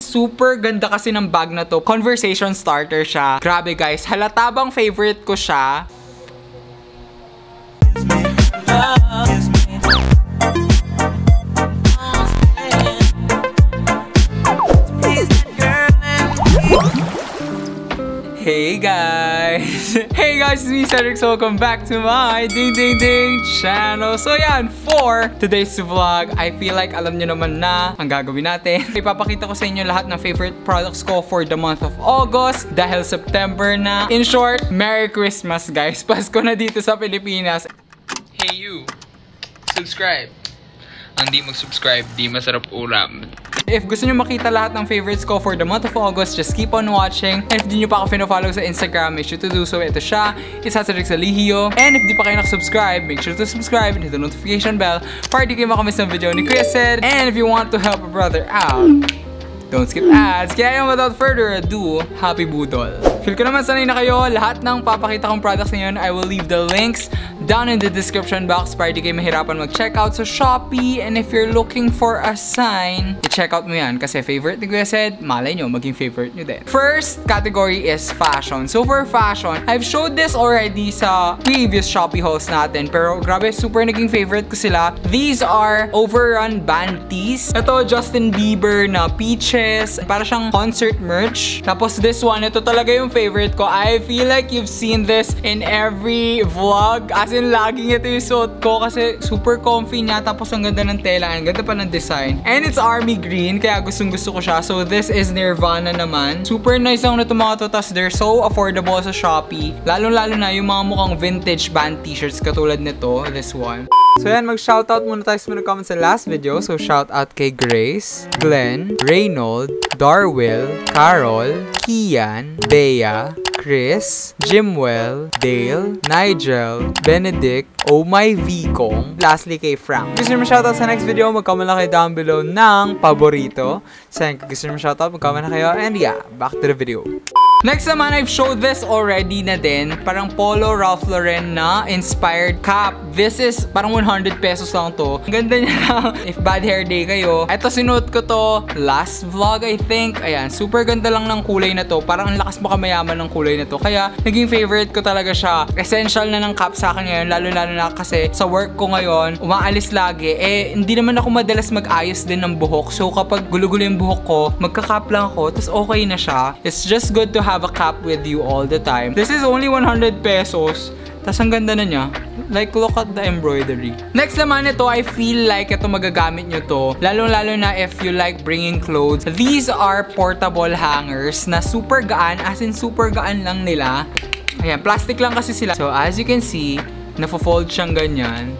Super ganda kasi ng bag na to. Conversation starter siya. Grabe guys, halata bang favorite ko siya? Hey guys! Hey guys, it's me Cedric, so welcome back to my Ding Ding Ding channel. So yan, for today's vlog, I feel like alam nyo naman na ang gagawin natin. Ipapakita ko sa inyo lahat ng favorite products ko for the month of August dahil September na. In short, Merry Christmas guys! Pasko na dito sa Pilipinas. Hey you! Subscribe! Ang di mag-subscribe, di masarap ulam. If gusto nyo makita lahat ng favorites ko for the month of August, just keep on watching. And if di nyo pa ako follow sa Instagram, make sure to do so. Ito siya, it's Cedric Salihio. And if di pa kayo nakasubscribe, make sure to subscribe and hit the notification bell para di kayo makamiss ng video ni Chris said. And if you want to help a brother out, don't skip ads. Kaya yung without further ado, happy budol. Feel ko naman sanay na kayo. Lahat ng papakita kong products ngayon, I will leave the links down in the description box para di kayo mahirapan mag-check out sa Shopee. And if you're looking for a sign, i-check out mo yan. Kasi favorite ni Kuya said, malay nyo, maging favorite nyo din. First category is fashion. So for fashion, I've showed this already sa previous Shopee hauls natin. Pero grabe, super naging favorite ko sila. These are Overrun band tees. Ito, Justin Bieber na Peaches. Para siyang concert merch. Tapos this one, ito talaga yung favorite ko. I feel like you've seen this in every vlog. As in, laging ito yung suot ko kasi super comfy niya. Tapos ang ganda ng tela. Ang ganda pa ng design. And it's army green. Kaya gustong gusto ko siya. So this is Nirvana naman. Super nice lang na itong mga to. Tapos they're so affordable sa Shopee. Lalo-lalo na yung mga mukhang vintage band t-shirts katulad nito. This one. So yan, mag-shoutout muna tayo sa mga comments sa last video. So shoutout kay Grace, Glenn, Reynold, Darwell, Carol, Kian, Bea, Chris, Jimwell, Dale, Nigel, Benedict, Oh My Vicong, lastly kay Frank. Gusto nyo ma-shoutout sa next video, mag-comment lang kayo down below ng paborito. So yan, gusto nyo ma-shoutout, mag-comment na kayo. And yeah, back to the video. Next naman, I've showed this already na din. Parang Polo Ralph Lauren na inspired cap. This is parang 100 pesos lang to. Ang ganda niya lang. If bad hair day kayo. Ito, sinuot ko to last vlog, I think. Ayan, super ganda lang ng kulay na to. Parang ang lakas makamayaman ng kulay na to. Kaya, naging favorite ko talaga siya. Essential na ng cap sa akin ngayon. Lalo-lalo na kasi sa work ko ngayon, umaalis lagi. Eh, hindi naman ako madalas mag-ayos din ng buhok. So, kapag gulo-gulo yung buhok ko, magka-cap lang ako. Tapos okay na siya. It's just good to have a cap with you all the time. This is only 100 pesos. Tas ang ganda na niya. Like, look at the embroidery. Next naman ito, I feel like ito magagamit nyo to. Lalo-lalo na if you like bringing clothes. These are portable hangers na super gaan. As in, super gaan lang nila. Ayan, plastic lang kasi sila. So, as you can see, nafo-fold siyang ganyan.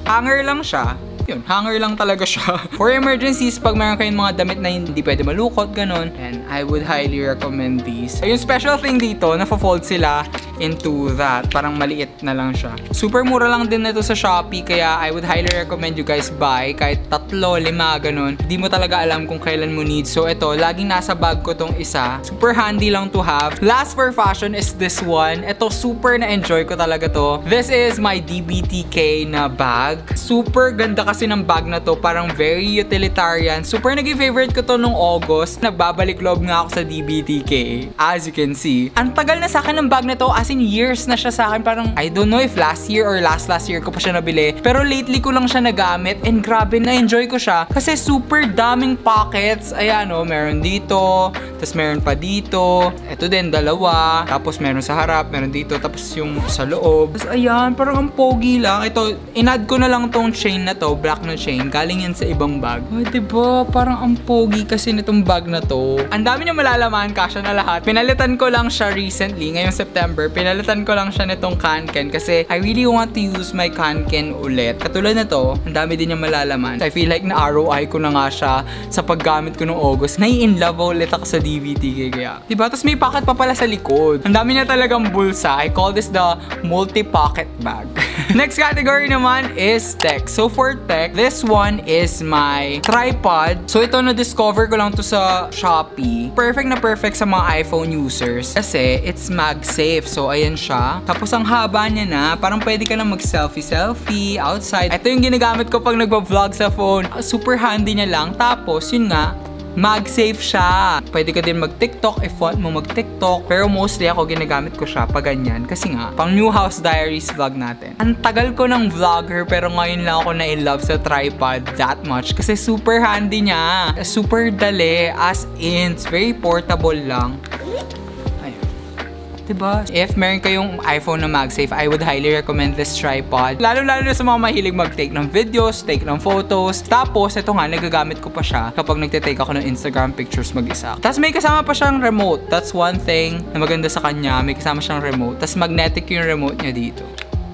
Hanger lang siya. Yun, hanger lang talaga siya. For emergencies, pag meron kayong mga damit na hindi pwede malukot, ganun. And I would highly recommend these. Yung special thing dito, nafo-fold sila into that. Parang maliit na lang siya. Super mura lang din ito sa Shopee, kaya I would highly recommend you guys buy. Kahit 3, 5, ganun. Di mo talaga alam kung kailan mo need. So ito, laging nasa bag ko tong isa. Super handy lang to have. Last for fashion is this one. Ito, super na-enjoy ko talaga to. This is my DBTK na bag. Super ganda kasi ng bag na to. Parang very utilitarian. Super naging favorite ko to nung August. Nagbabalik loob nga ako sa DBTK. As you can see. Ang tagal na sa akin ng bag na to. As in years na siya sa akin. Parang, I don't know if last year or last year ko pa siya nabili. Pero lately ko lang siya nagamit. And grabe, na-enjoy ko siya. Kasi super daming pockets. Ayan o, meron dito. Tapos meron pa dito. Ito din, 2. Tapos meron sa harap. Meron dito. Tapos yung sa loob. Tapos ayan, parang ang pogi lang. Ito, in-add ko na lang tong chain na to. Black na chain. Galing yan sa ibang bag. Oh, diba? Parang ang pogi kasi nitong bag na to. Ang dami niya malalaman. Kasya na lahat. Pinalitan ko lang siya recently. Ngayong September. Pinalitan ko lang siya nitong Kanken. Kasi I really want to use my Kanken ulit. Katulad na to, ang dami din niya malalaman. I feel like na-ROI ko na nga siya sa paggamit ko noong August. Nai-in-love ulit ako sa DBTK kaya. Diba? Tapos may pocket pa pala sa likod. Ang dami niya talagang bulsa. I call this the multi-pocket bag. Next category naman is tech. So for tech, this one is my tripod. So ito na-discover ko lang to sa Shopee. Perfect na perfect sa mga iPhone users. Kasi it's MagSafe. So ayan siya. Tapos ang haba niya na. Parang pwede ka na mag-selfie outside. Ito yung ginagamit ko pag nagpa-vlog sa phone. Super handy niya lang. Tapos yun nga, MagSafe siya. Pwede ka din mag-TikTok if want mo mag-TikTok. Pero mostly ako ginagamit ko siya pag ganyan. Kasi nga, pang New House Diaries vlog natin. Ang tagal ko ng vlogger pero ngayon lang ako na-in-love sa tripod that much. Kasi super handy niya. Super dali. As in, it's very portable lang. Diba? If meron kayong iPhone na MagSafe, I would highly recommend this tripod. Lalo-lalo na sa mga mahilig mag-take ng videos, take ng photos. Tapos, ito nga, nagagamit ko pa siya kapag nagtitake ako ng Instagram pictures mag-isa. Tapos may kasama pa siyang remote. That's one thing na maganda sa kanya. May kasama siyang remote. Tapos magnetic yung remote niya dito.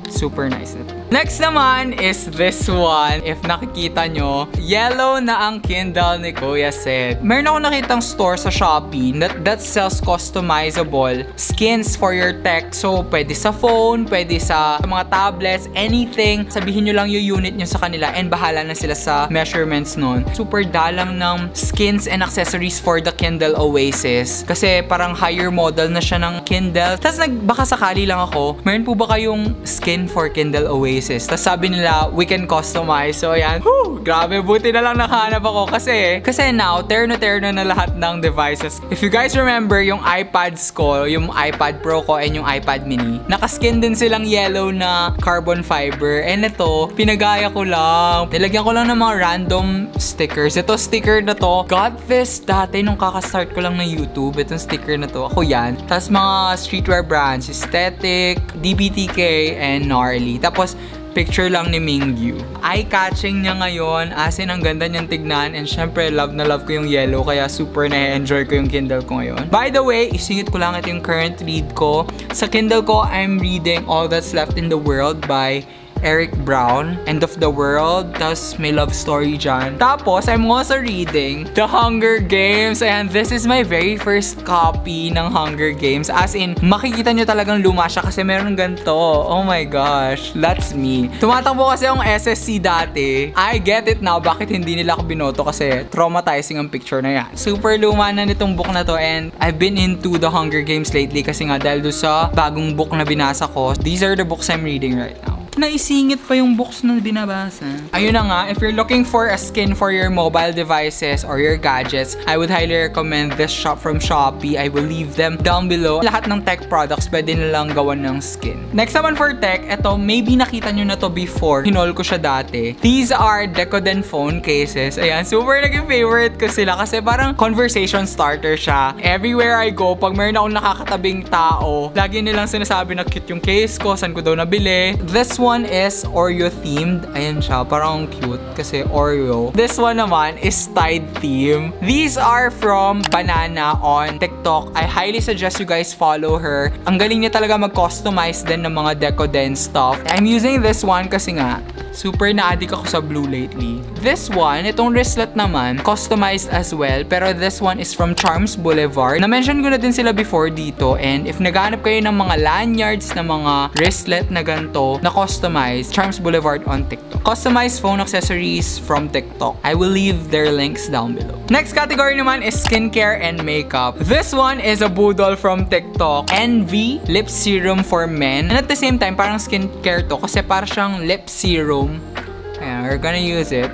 Super nice ito. Next naman is this one. If nakikita nyo, yellow na ang Kindle ni Kuya Seth. Meron ako nakitang store sa Shopee that sells customizable skins for your tech. So, pwede sa phone, pwede sa mga tablets, anything. Sabihin nyo lang yung unit nyo sa kanila and bahala na sila sa measurements nun. Super dalang ng skins and accessories for the Kindle Oasis. Kasi parang higher model na siya ng Kindle. Tapos baka sakali lang ako, meron po ba kayong skin for Kindle Oasis? Tapos sabi nila, we can customize. So, ayan. Whew! Grabe, buti na lang nakahanap ako. Kasi now, terno-terno na lahat ng devices. If you guys remember, yung iPads ko, yung iPad Pro ko, and yung iPad Mini, nakaskin din silang yellow na carbon fiber. And ito, pinagaya ko lang. Nilagyan ko lang ng mga random stickers. Ito, sticker na to. Got this dati nung kakastart ko lang ng YouTube. Itong sticker na to. Ako yan. Tapos mga streetwear brands, Aesthetic, DBTK, and Gnarly. Tapos, picture lang ni Mingyu. Eye-catching niya ngayon. As in, ang ganda niyang tignan. And syempre, love na love ko yung yellow. Kaya super na-enjoy ko yung Kindle ko ngayon. By the way, isingit ko lang ito yung current read ko. Sa Kindle ko, I'm reading All That's Left in the World by Eric Brown, End of the World. Tapos may love story dyan. Tapos, I'm also reading The Hunger Games. And this is my very first copy ng Hunger Games. As in, makikita nyo talagang luma siya kasi meron ganito. Oh my gosh, that's me. Tumatakbo kasi yung SSC dati. I get it now bakit hindi nila ako binoto kasi traumatizing ang picture na yan. Super luma na nitong book na to and I've been into The Hunger Games lately kasi nga dahil doon sa bagong book na binasa ko. These are the books I'm reading right now. Naisingit pa yung books na binabasa. Ayun na nga, if you're looking for a skin for your mobile devices or your gadgets, I would highly recommend this shop from Shopee. I will leave them down below. Lahat ng tech products pwede nilang gawan ng skin. Next naman for tech, eto, maybe nakita nyo na to before. Hinol ko siya dati. These are Decoden phone cases. Ayan, super naging favorite ko sila kasi parang conversation starter siya. Everywhere I go, pag mayroon akong nakakatabing tao, lagi nilang sinasabi na cute yung case ko, saan ko daw nabili. This one is Oreo themed. Ayan siya, parang cute kasi Oreo. This one naman is Tide theme. These are from Banana on TikTok. I highly suggest you guys follow her. Ang galing niya talaga mag-customize din ng mga Decoden stuff. I'm using this one kasi nga, super na-addict ako sa blue lately. This one, itong wristlet naman, customized as well. Pero this one is from Charms Boulevard. Na-mention ko na din sila before dito. And if naghahanap kayo ng mga lanyards, na mga wristlet na ganito, na customized, Charms Boulevard on TikTok. Customized phone accessories from TikTok. I will leave their links down below. Next category naman is skincare and makeup. This one is a boodle from TikTok. Envy Lip Serum for Men. And at the same time, parang skincare to kasi parang siyang lip serum. Ayan, we're gonna use it.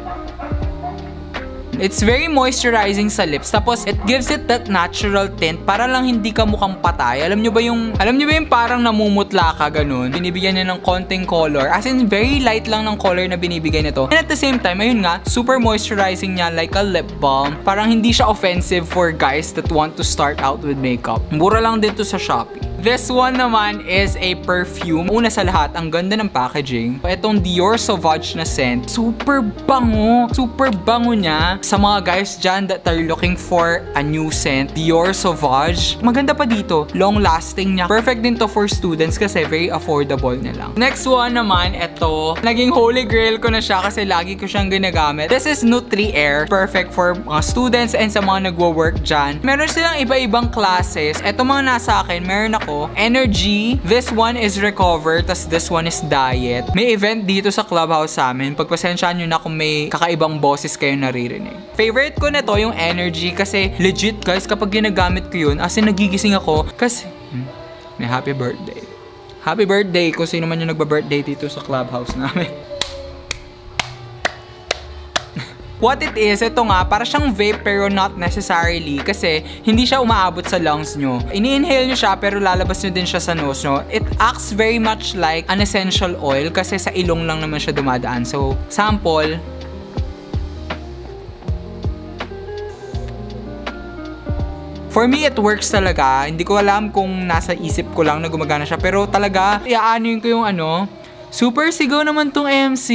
It's very moisturizing sa lips. Tapos, it gives it that natural tint para lang hindi ka mukhang patay. Alam nyo ba yung parang namumutla ka ganun? Binibigyan niya ng konting color. As in, very light lang ng color na binibigay nito. And at the same time, ayun nga, super moisturizing niya like a lip balm. Parang hindi siya offensive for guys that want to start out with makeup. Mura lang dito sa Shopee. This one naman is a perfume. Una sa lahat, ang ganda ng packaging. Itong Dior Sauvage na scent. Super bango. Super bango niya. Sa mga guys dyan that are looking for a new scent, Dior Sauvage. Maganda pa dito. Long lasting niya. Perfect din to for students kasi very affordable na lang. Next one naman, ito. Naging holy grail ko na siya kasi lagi ko siyang ginagamit. This is Nutri-Air. Perfect for mga students and sa mga nagwo-work dyan. Meron silang iba-ibang classes. Ito mga nasa akin, meron ako Energy. This one is Recover. Tas this one is Diet. May event dito sa Clubhouse sa amin. Pagpasensyaan nyo na kung may kakaibang boses kayo naririnig. Favorite ko na to yung Energy kasi legit guys kapag ginagamit ko yun as in nagigising ako kasi may happy birthday. Happy birthday kung sino man yung nagba-birthday dito sa Clubhouse namin. what it is, ito nga, para siyang vape pero not necessarily kasi hindi siya umaabot sa lungs nyo. Ini-inhale nyo siya pero lalabas nyo din siya sa nose nyo. It acts very much like an essential oil kasi sa ilong lang naman siya dumadaan. So, sample. For me, it works talaga. Hindi ko alam kung nasa isip ko lang na gumagana siya. Pero talaga, iaanuin ko yung ano. Super sigaw naman tong MC.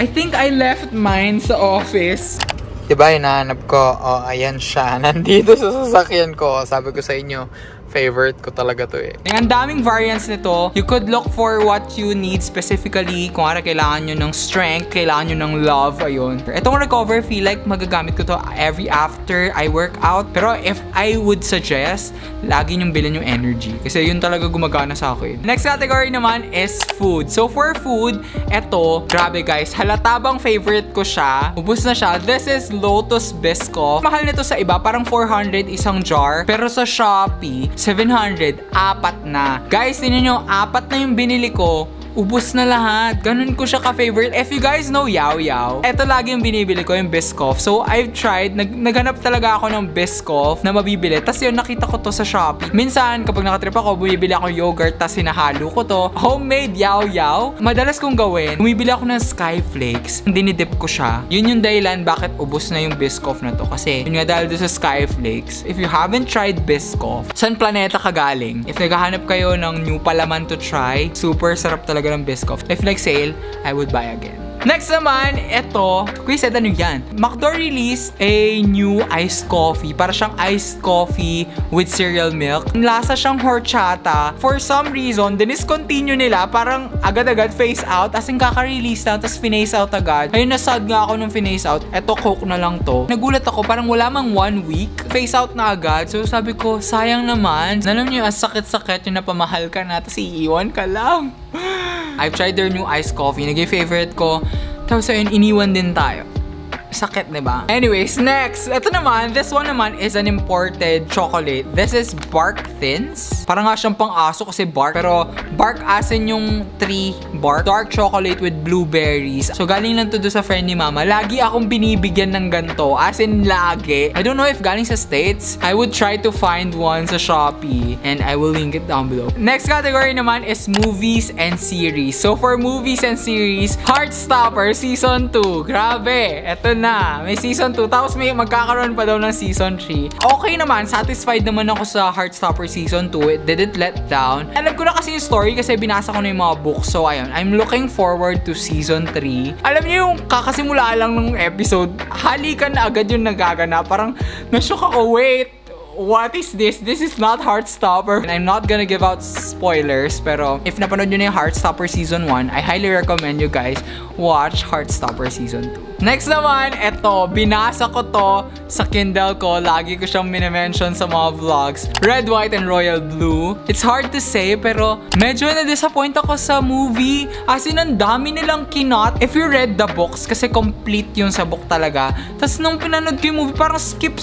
I think I left mine sa office. Diba, hinahanap ko. Oh, ayan siya. Nandito sa sasakyan ko. Sabi ko sa inyo, favorite ko talaga to eh. Ang daming variants nito. You could look for what you need specifically. Kung ara kailangan nyo ng strength, kailangan nyo ng love, ayun. Itong recover, feel like magagamit ko to every after I work out. Pero if I would suggest, lagi nyong bilhin yung energy. Kasi yun talaga gumagana sa akin. Next category naman is food. So for food, eto, grabe guys, halata bang favorite ko siya. Ubus na siya. This is Lotus Biscoff. Mahal nito sa iba, parang 400 isang jar. Pero sa Shopee, 700, apat na. Guys, tingnan nyo, apat na yung binili ko. Ubus na lahat. Ganun ko siya ka-favorite. If you guys know Yao Yao, eto lagi yung binibili ko, yung Biscoff. So, I've tried. Naghanap talaga ako ng Biscoff na mabibili. Tapos yun, nakita ko to sa Shopee. Minsan, kapag nakatrip ako, bumibili ako yogurt, tapos sinahalo ko to. Homemade Yao Yao. Madalas kong gawin, bumibili ako ng Skyflakes. Dinidip ko siya. Yun yung dahilan bakit ubus na yung Biscoff na to. Kasi, yun nga dahil doon sa Skyflakes. If you haven't tried Biscoff, saan planeta ka galing? If naghahanap kayo ng new palaman to try, super sarap talaga ng Biscoff. If like sale, I would buy again. Next naman, ito. Kuya said, ano yan? McDo released a new iced coffee. Para siyang iced coffee with cereal milk. Lasa siyang horchata. For some reason, diniscontinue nila. Parang agad-agad face out. As in kaka-release lang, tapos finase out agad. Ayun, nasad nga ako nung finase out. Eto, Coke na lang to. Nagulat ako, parang wala mang 1 week. Face out na agad. So sabi ko, sayang naman. Alam niyo, ang sakit-sakit yung napamahal ka na, tapos iiwan ka lang. I've tried their new iced coffee. Naging favorite ko. Tapos ayun, iniwan din tayo. Sakit, diba? Anyways, next. Ito naman, this one naman is an imported chocolate. This is Bark Thins. Parang nga siyang pang-aso kasi bark. Pero bark asin yung tree bark. Dark chocolate with blueberries. So galing lang to do sa friend ni mama. Lagi akong binibigyan ng ganito. As in lagi. I don't know if galing sa States. I would try to find one sa Shopee. And I will link it down below. Next category naman is movies and series. So for movies and series, Heartstopper Season 2. Grabe. Ito na. May season 2. Tapos may magkakaroon pa daw ng season 3. Okay naman. Satisfied naman ako sa Heartstopper season 2. It didn't let down. Alam ko na kasi yung story kasi binasa ko na yung mga books. So ayun. I'm looking forward to season 3. Alam niyo yung kakasimula lang ng episode, halikan na agad yung nagaganap. Parang nashock ako. Wait. What is this? This is not Heartstopper. And I'm not gonna give out spoilers, pero if napanood nyo na yung Heartstopper Season 1, I highly recommend you guys watch Heartstopper Season 2. Next naman, eto, binasa ko to sa Kindle ko. Lagi ko siyang minimension sa mga vlogs. Red, White, and Royal Blue. It's hard to say, pero medyo na-disappoint ako sa movie. As in, ang dami nilang kinot. If you read the books, kasi complete yung sa book talaga. Tapos nung pinanood ko yung movie, parang skip.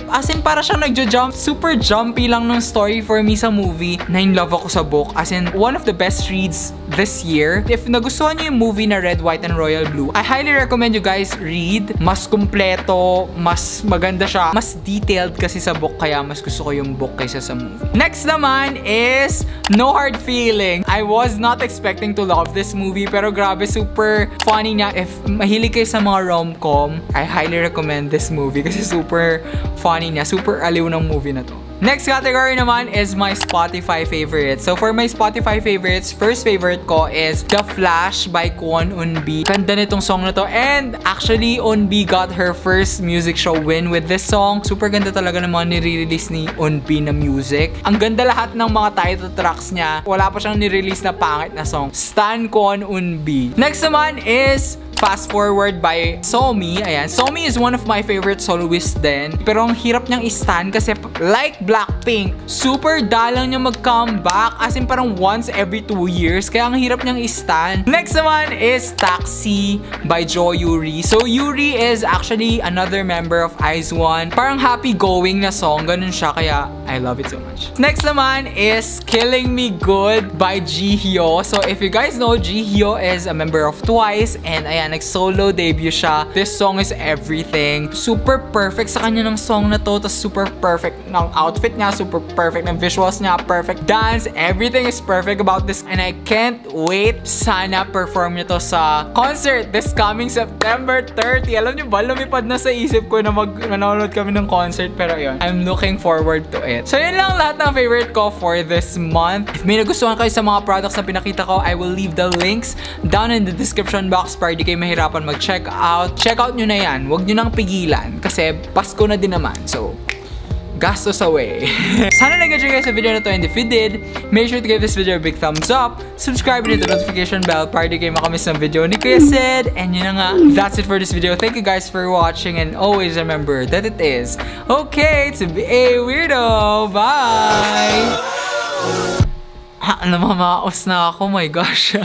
As in, para siyang nagjo-jump. Super jumpy lang nung story for me sa movie. Na-in-love ako sa book. As in, one of the best reads this year. If nagustuhan niyo yung movie na Red, White, and Royal Blue, I highly recommend you guys read. Mas kumpleto, mas maganda siya, mas detailed kasi sa book, kaya mas gusto ko yung book kaysa sa movie. Next naman is No Hard Feeling. I was not expecting to love this movie, pero grabe, super funny niya. If mahilig kayo sa mga rom-com, I highly recommend this movie kasi super funny niya, super aliw ng movie na to. Next category naman is my Spotify favorites. So for my Spotify favorites, first favorite ko is The Flash by Kwon Eunbi. Ganda nitong song na to. And actually, Eunbi got her first music show win with this song. Super ganda talaga ng mga nire-release ni Eunbi na music. Ang ganda lahat ng mga title tracks niya. Wala pa siyang nire-release na pangit na song. Stan Kwon Eunbi. Next naman is Fast Forward by Somi. Ayan. Somi is one of my favorite soloists din. Pero ang hirap niyang i-stan kasi like Blackpink, super dalang niya mag-comeback. As in parang once every 2 years. Kaya ang hirap niyang i-stan. Next naman is Taxi by Jo Yuri. So Yuri is actually another member of IZ*ONE. Parang happy-going na song. Ganun siya. Kaya I love it so much. Next naman is Killing Me Good by Jihyo. So if you guys know, Jihyo is a member of Twice. And ayan, nag-solo debut siya. This song is everything. Super perfect sa kanya ng song na to. Tapos super perfect ng outfit niya. Super perfect ng visuals niya. Perfect dance. Everything is perfect about this. And I can't wait. Sana perform niya to sa concert this coming September 30. Alam niyo ba, lumipad na sa isip ko na manonood kami ng concert. Pero yun, I'm looking forward to it. So yun lang lahat ng favorite ko for this month. If may nagustuhan kayo sa mga products na pinakita ko, I will leave the links down in the description box para di kayo mahirapan mag-check out. Check out nyo na yan. Huwag nyo nang pigilan kasi Pasko na din naman. So, gastos away. Sana nag-enjoy kayo sa video na to, and if you did, make sure to give this video a big thumbs up, subscribe and hit the notification bell para di kayo makamiss ng video ni Kuya Sid. And yun na nga, that's it for this video. Thank you guys for watching, and always remember that it is okay to be a weirdo. Bye! Namamaos na ako, my gosh.